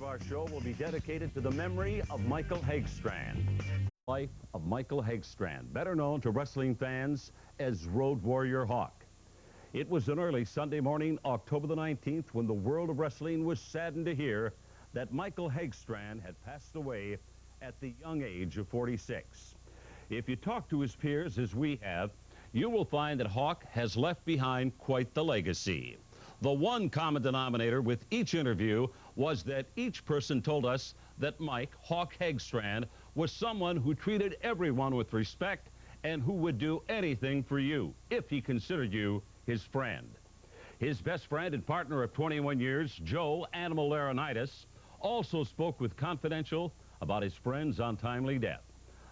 our show will be dedicated to the memory of Michael Hagstrand. Life of Michael Hagstrand, better known to wrestling fans as Road Warrior Hawk. It was an early Sunday morning, October the 19th, when the world of wrestling was saddened to hear that Michael Hagstrand had passed away at the young age of 46. If you talk to his peers, as we have, you will find that Hawk has left behind quite the legacy. The one common denominator with each interview was that each person told us that Mike Hawk Hagstrand was someone who treated everyone with respect and who would do anything for you if he considered you his friend. His best friend and partner of 21 years, Joe Animal Laurinaitis, also spoke with Confidential about his friend's untimely death.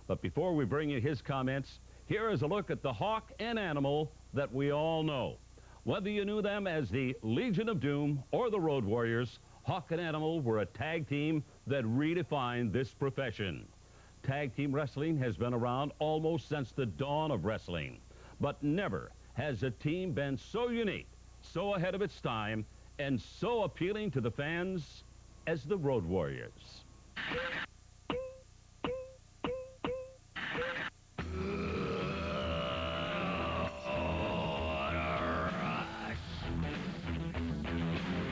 But before we bring you his comments, here is a look at the Hawk and Animal that we all know. Whether you knew them as the Legion of Doom or the Road Warriors, Hawk and Animal were a tag team that redefined this profession. Tag team wrestling has been around almost since the dawn of wrestling, but never has a team been so unique, so ahead of its time, and so appealing to the fans as the Road Warriors.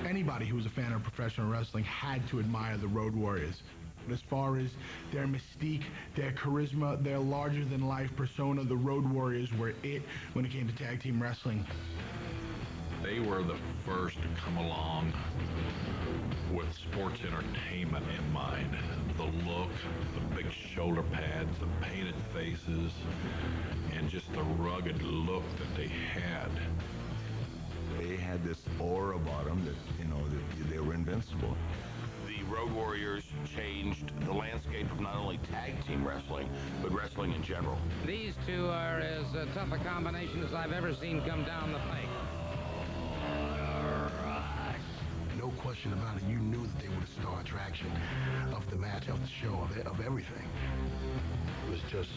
Anybody who was a fan of professional wrestling had to admire the Road Warriors. As far as their mystique, their charisma, their larger-than-life persona, the Road Warriors were it when it came to tag team wrestling. They were the first to come along with sports entertainment in mind. The look, the big shoulder pads, the painted faces, and just the rugged look that they had. They had this aura about them that, you know, that they were invincible. The Road Warriors changed the landscape of not only tag team wrestling, but wrestling in general. These two are as tough a combination as I've ever seen come down the pike. No question about it, you knew that they were the star attraction of the match, of the show, of everything. It was just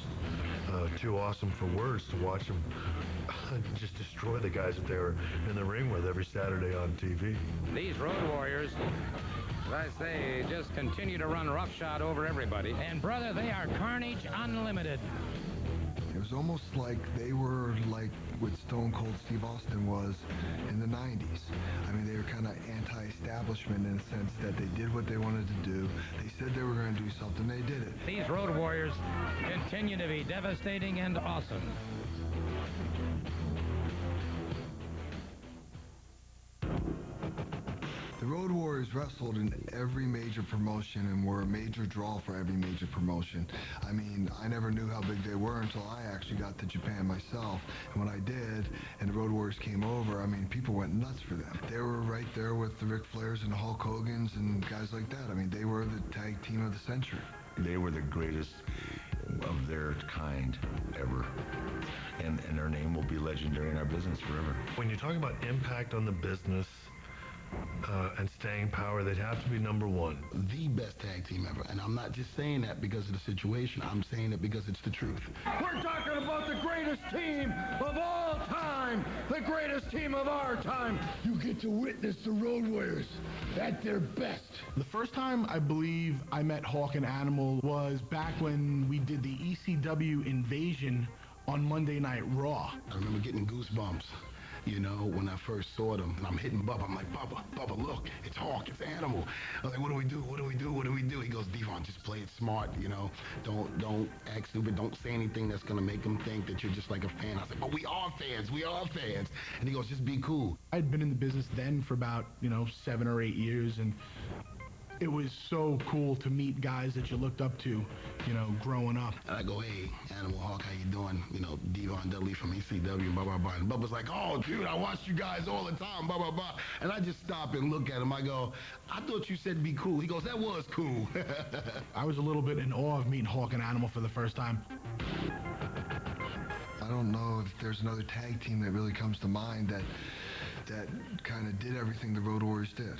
too awesome for words to watch them just destroy the guys that they were in the ring with every Saturday on TV. These Road Warriors, as I say, just continue to run roughshod over everybody. And brother, they are carnage unlimited. It was almost like they were like what Stone Cold Steve Austin was in the 90s. I mean, they were kind of anti-establishment in the sense that they did what they wanted to do. They said they were going to do something, they did it. These Road Warriors continue to be devastating and awesome. The Road Warriors wrestled in every major promotion and were a major draw for every major promotion. I mean, I never knew how big they were until I actually got to Japan myself. And when I did, and the Road Warriors came over, I mean, people went nuts for them. They were right there with the Ric Flairs and the Hulk Hogans and guys like that. I mean, they were the tag team of the century. They were the greatest of their kind ever. And their name will be legendary in our business forever. When you talk about impact on the business and staying power, they'd have to be number one. The best tag team ever. And I'm not just saying that because of the situation. I'm saying it because it's the truth. We're talking about the greatest team of all time. The greatest team of our time. You get to witness the Road Warriors at their best. The first time I believe I met Hawk and Animal was back when we did the ECW Invasion on Monday Night Raw. I remember getting goosebumps. You know, when I first saw them, and I'm hitting Bubba, I'm like, Bubba, look, it's Hawk, it's Animal. I was like, what do we do? What do we do? What do we do? He goes, Devon, just play it smart, you know. Don't act stupid. Don't say anything that's going to make them think that you're just like a fan. I was like, but we are fans. We are fans. And he goes, just be cool. I'd been in the business then for about, 7 or 8 years, and it was so cool to meet guys that you looked up to, growing up. And I go, hey, Animal, Hawk, how you doing? Devon Dudley from ECW, blah, blah, blah. And Bubba's like, oh, dude, I watch you guys all the time, blah, blah, blah. And I just stop and look at him. I go, I thought you said be cool. He goes, that was cool. I was a little bit in awe of meeting Hawk and Animal for the first time. I don't know if there's another tag team that really comes to mind that kind of did everything the Road Warriors did.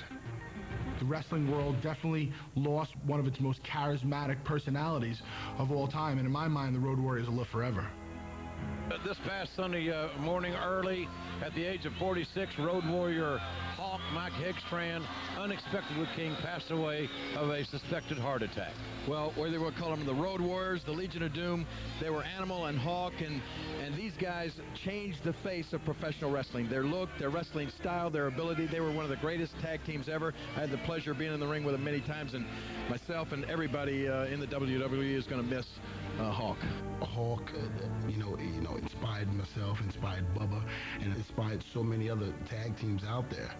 The wrestling world definitely lost one of its most charismatic personalities of all time, and in my mind, the Road Warriors will live forever. This past Sunday morning early, at the age of 46, Road Warrior Hawk Mike Hegstrand, unexpectedly King, passed away of a suspected heart attack. Well, whether they want to call them the Road Warriors, the Legion of Doom, they were Animal and Hawk, and these guys changed the face of professional wrestling. Their look, their wrestling style, their ability. They were one of the greatest tag teams ever. I had the pleasure of being in the ring with them many times, and myself and everybody in the WWE is going to miss Hawk. Hawk, inspired myself, inspired Bubba, and inspired so many other tag teams out there.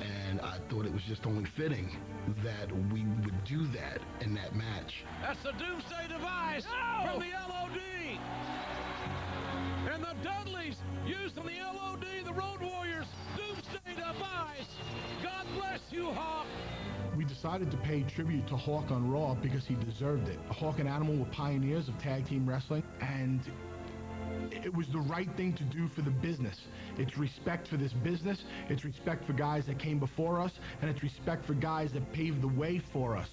And I thought it was just only fitting that we would do that in that match. That's the Doomsday Device from the LOD. And the Dudleys used from the LOD, the Road Warriors, Doomsday Device. God bless you, Hawk. We decided to pay tribute to Hawk on Raw because he deserved it. Hawk and Animal were pioneers of tag team wrestling, and it was the right thing to do for the business. It's respect for this business, it's respect for guys that came before us, and it's respect for guys that paved the way for us.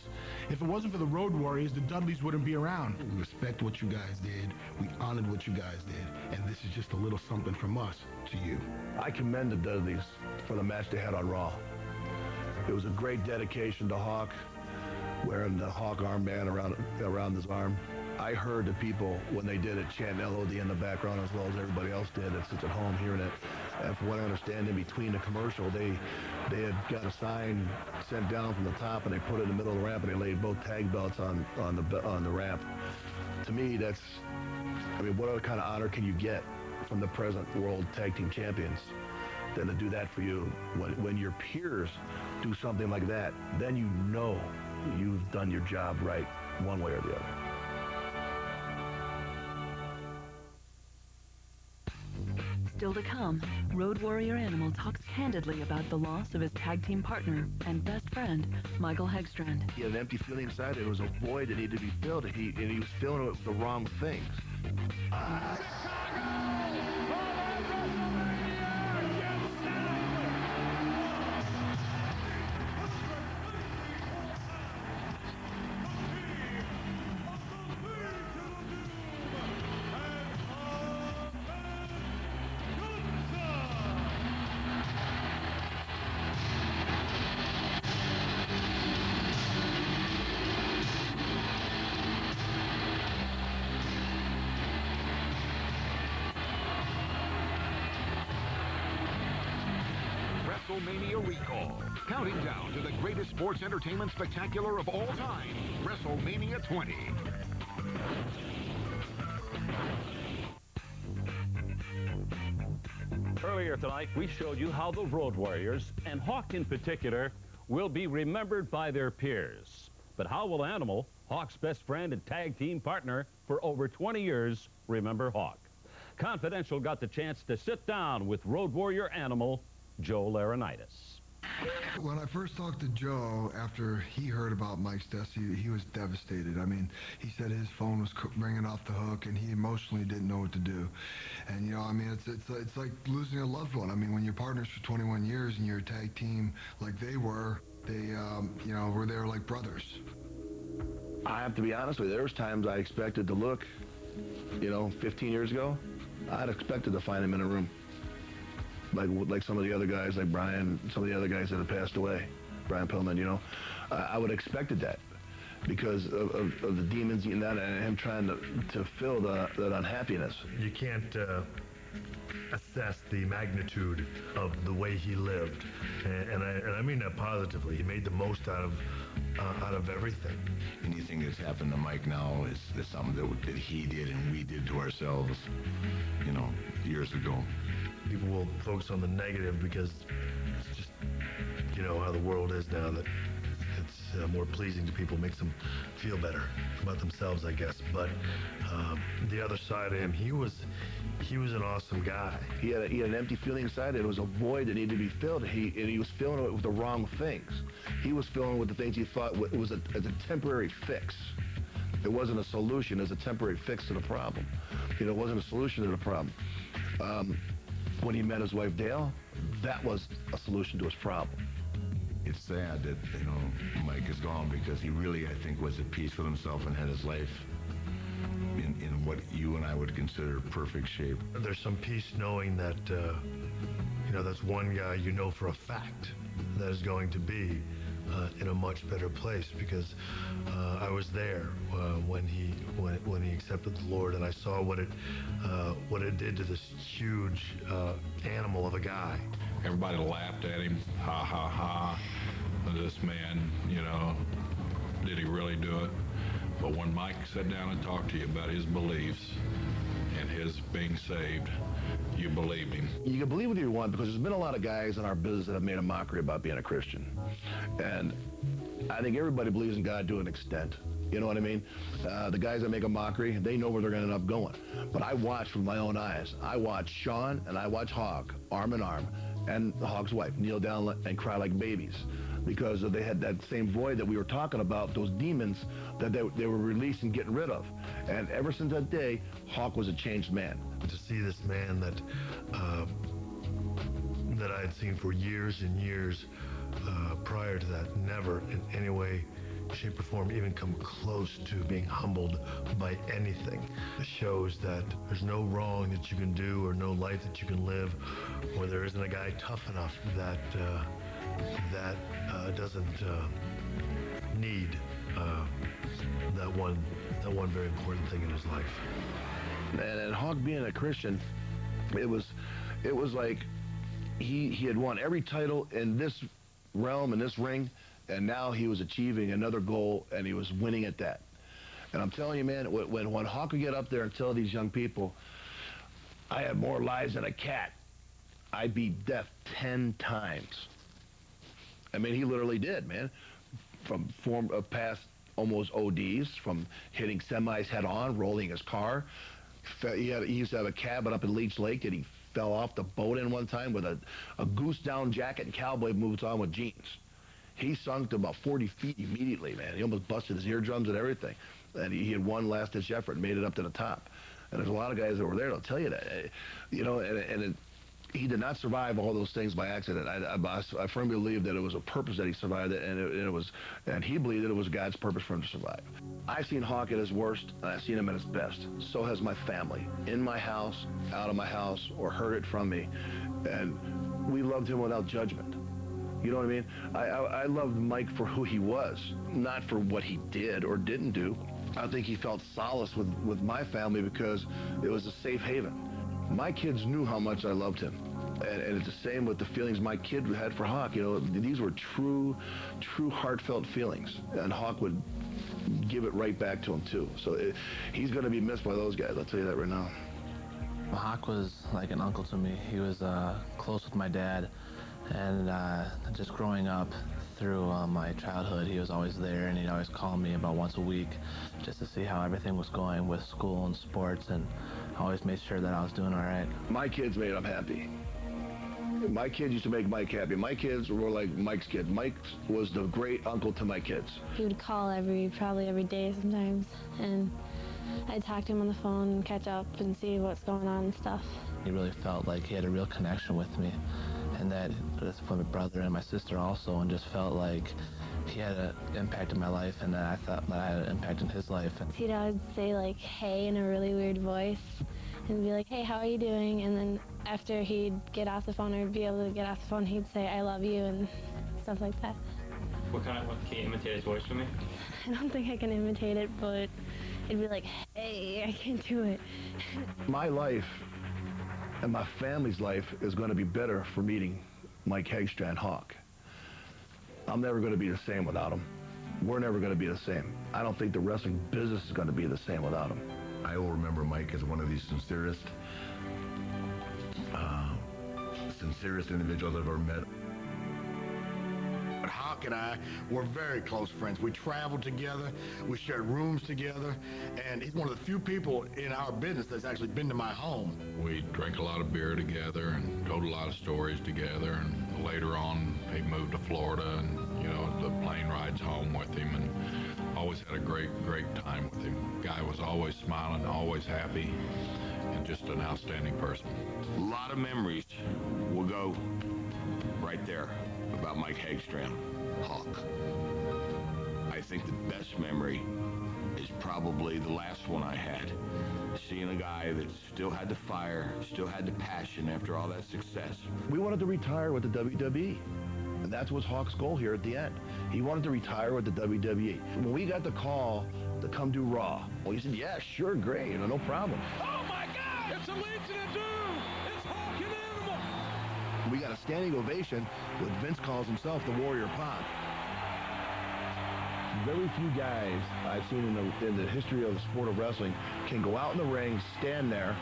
If it wasn't for the Road Warriors, the Dudleys wouldn't be around. We respect what you guys did, we honored what you guys did, and this is just a little something from us to you. I commend the Dudleys for the match they had on Raw. It was a great dedication to Hawk, wearing the Hawk armband around his arm. I heard the people, when they did it, chant LOD in the background as well as everybody else did that sits at home hearing it. And from what I understand, in between the commercial, they had got a sign sent down from the top, and they put it in the middle of the ramp, and they laid both tag belts on the ramp. To me, what other kind of honor can you get from the present world tag team champions than to do that for you? When your peers do something like that, then you know you've done your job right, one way or the other. Still to come, Road Warrior Animal talks candidly about the loss of his tag team partner and best friend, Michael Hegstrand. He had an empty feeling inside. It was a void that needed to be filled, and he was filling it with the wrong things. WrestleMania Recall. Counting down to the greatest sports entertainment spectacular of all time, WrestleMania 20. Earlier tonight, we showed you how the Road Warriors, and Hawk in particular, will be remembered by their peers. But how will Animal, Hawk's best friend and tag team partner for over 20 years, remember Hawk? Confidential got the chance to sit down with Road Warrior Animal, Joe Laurinaitis. When I first talked to Joe after he heard about Mike's death, he was devastated. I mean, he said his phone was ringing off the hook, and he emotionally didn't know what to do. And it's like losing a loved one. I mean, when you're partners for 21 years and you're a tag team like they were, they were there like brothers. I have to be honest with you. There was times I expected to look, 15 years ago, I'd expected to find him in a room. Like some of the other guys, like Brian, some of the other guys that have passed away, Brian Pillman, I would have expected that because of the demons and that, and him trying to fill that unhappiness. You can't assess the magnitude of the way he lived, and I mean that positively. He made the most out of everything. Anything that's happened to Mike now is something that he did and we did to ourselves, years ago. People will focus on the negative because it's just, how the world is now, that it's more pleasing to people, makes them feel better about themselves, I guess. But the other side of him, he was an awesome guy. He had an empty feeling inside. It was a void that needed to be filled. And he was filling it with the wrong things. He was filling it with the things he thought was a temporary fix. It wasn't a solution. It was a temporary fix to the problem. It wasn't a solution to the problem. When he met his wife, Dale, that was a solution to his problem. It's sad that, Mike is gone because he really, I think, was at peace with himself and had his life in what you and I would consider perfect shape. There's some peace knowing that that's one guy you know for a fact that is going to be in a much better place, because I was there when he accepted the Lord, and I saw what it did to this huge animal of a guy. Everybody laughed at him, ha ha ha. This man, did he really do it? But when Mike sat down and talked to you about his beliefs and his being saved, you believed him. You can believe what you want, because there's been a lot of guys in our business that have made a mockery about being a Christian. And I think everybody believes in God to an extent. You know what I mean? The guys that make a mockery, they know where they're going to end up going. But I watched with my own eyes. I watched Sean and I watched Hawk, arm in arm, and Hawk's wife kneel down and cry like babies, because they had that same void that we were talking about, those demons that they were releasing, getting rid of. And ever since that day, Hawk was a changed man. To see this man that I had seen for years and years prior to that, never in any way, shape, or form even come close to being humbled by anything. It shows that there's no wrong that you can do or no life that you can live where there isn't a guy tough enough that doesn't need that one very important thing in his life. And Hawk being a Christian, it was like he had won every title in this realm, in this ring, and now he was achieving another goal, and he was winning at that. And I'm telling you, man, when Hawk would get up there and tell these young people, I have more lives than a cat, I beat death 10 times. I mean, he literally did, man. From past almost ODs, from hitting semis head on, rolling his car. He used to have a cabin up in Leech Lake that he fell off the boat in one time with a goose down jacket and cowboy boots on with jeans. He sunk to about 40 feet immediately, man. He almost busted his eardrums and everything. And he had one last-ditch effort and made it up to the top. And there's a lot of guys that were there that'll tell you that. He did not survive all those things by accident. I firmly believe that it was a purpose that he survived it, and he believed that it was God's purpose for him to survive. I've seen Hawk at his worst, and I've seen him at his best. So has my family, in my house, out of my house, or heard it from me. And we loved him without judgment. You know what I mean? I loved Mike for who he was, not for what he did or didn't do. I think he felt solace with my family because it was a safe haven. My kids knew how much I loved him. And it's the same with the feelings my kid had for Hawk. These were true heartfelt feelings. And Hawk would give it right back to him, too. So he's going to be missed by those guys, I'll tell you that right now. Hawk was like an uncle to me. He was close with my dad. And just growing up through my childhood, he was always there, and he'd always call me about once a week just to see how everything was going with school and sports, and always made sure that I was doing all right. My kids made him happy. My kids used to make Mike happy. My kids were like Mike's kids. Mike was the great uncle to my kids. He would call probably every day sometimes, and I'd talk to him on the phone and catch up and see what's going on and stuff. He really felt like he had a real connection with me, and that for my brother and my sister also, and just felt like he had an impact in my life, and that I thought that I had an impact in his life. He'd always say like, hey, in a really weird voice, and be like, hey, how are you doing? And then after he'd get off the phone or be able to get off the phone, he'd say, I love you, and stuff like that. Can you imitate his voice for me? I don't think I can imitate it, but it'd be like, hey, I can't do it. My life and my family's life is going to be better for meeting Mike Hegstrand, Hawk. I'm never going to be the same without him. We're never going to be the same. I don't think the wrestling business is going to be the same without him. I will remember Mike as one of the sincerest individuals I've ever met. But Hawk and I were very close friends. We traveled together, we shared rooms together, and he's one of the few people in our business that's actually been to my home. We drank a lot of beer together and told a lot of stories together, and later on he moved to Florida, and the plane rides home with him, and always had a great time with him. Guy was always smiling, always happy, and just an outstanding person. A lot of memories will go right there about Mike Hegstrand, Hawk. I think the best memory is probably the last one I had. Seeing a guy that still had the fire, still had the passion after all that success. We wanted to retire with the WWE. And that was Hawk's goal here at the end. He wanted to retire with the WWE. When we got the call to come do Raw, well, he said, yeah, sure, great, no problem. Oh my God! It's a Legion of Doom! It's Hawk and Animal! We got a standing ovation with Vince calls himself the Warrior Pop. Very few guys I've seen in the history of the sport of wrestling can go out in the ring, stand there,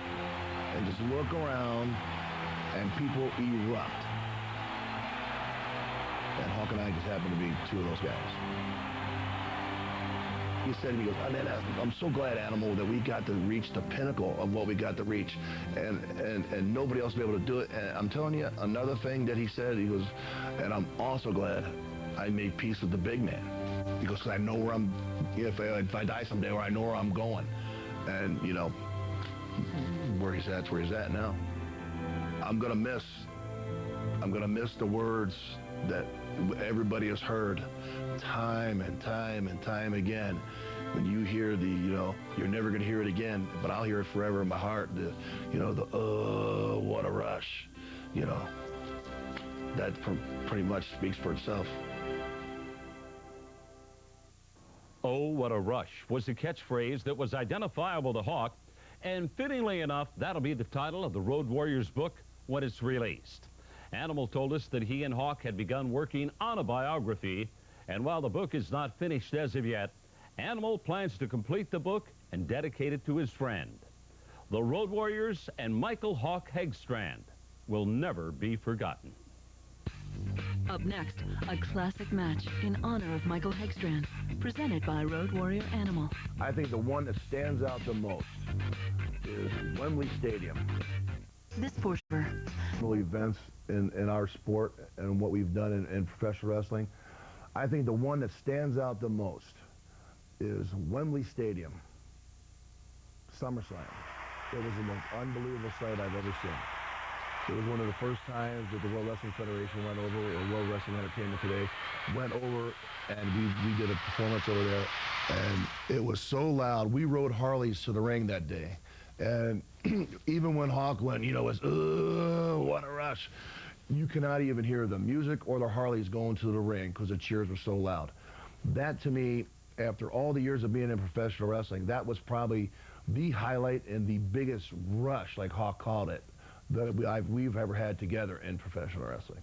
and just look around, and people erupt. And Hawk and I just happen to be two of those guys. He said to me, he goes, I'm so glad, Animal, that we got to reach the pinnacle of what we got to reach, and nobody else will be able to do it. And I'm telling you, another thing that he said, he goes, and I'm also glad I made peace with the big man. He goes, because I know where I'm, if I die someday, or I know where I'm going. And, you know, where he's at's where he's at now. I'm going to miss the words that everybody has heard time and time and time again. When you hear the, you know, you're never going to hear it again, but I'll hear it forever in my heart. The, you know, the, what a rush. You know, that pretty much speaks for itself. Oh, what a rush was a catchphrase that was identifiable to Hawk, and fittingly enough, that'll be the title of the Road Warriors book when it's released. Animal told us that he and Hawk had begun working on a biography, and while the book is not finished as of yet, Animal plans to complete the book and dedicate it to his friend. The Road Warriors and Michael Hawk Hegstrand will never be forgotten. Up next, a classic match in honor of Michael Hegstrand, presented by Road Warrior Animal. I think the one that stands out the most is Wembley Stadium. This portion. Events in our sport and what we've done in professional wrestling, I think the one that stands out the most is Wembley Stadium, SummerSlam. It was the most unbelievable sight I've ever seen. It was one of the first times that the World Wrestling Federation went over, or World Wrestling Entertainment today, went over, and we did a performance over there, and it was so loud. We rode Harleys to the ring that day, and even when Hawk went, you know, it was, what a rush. You cannot even hear the music or the Harleys going to the ring because the cheers were so loud. That, to me, after all the years of being in professional wrestling, that was probably the highlight and the biggest rush, like Hawk called it, that we've ever had together in professional wrestling.